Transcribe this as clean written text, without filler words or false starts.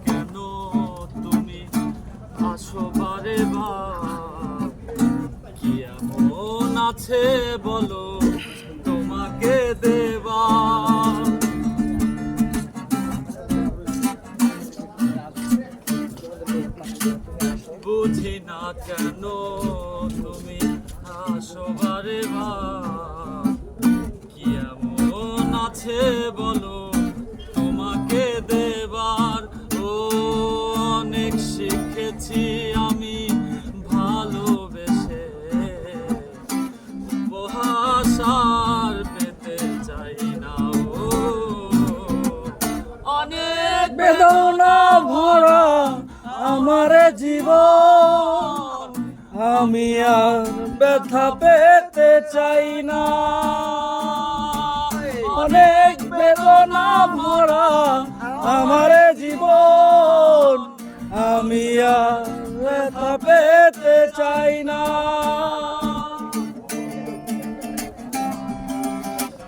কেন তুমি আসো বারে বার? কি এমন আছে বলো তোমাকে দেবা? বুঝি না কেন তুমি আসো বারে বার? কি এমন আছে বলো তোমাকে দেবার? ও অনেক শিখেছি আমি ভালোবেসে, উপহাস আর পেতে চাই না। ও অনেক বেদনা ভরা আমার জীবন, আমি আর ব্যথা পেতে চাই না। অনেক বেদনা ভরা আমার জীবন, আমি আর ব্যথা পেতে চাই না।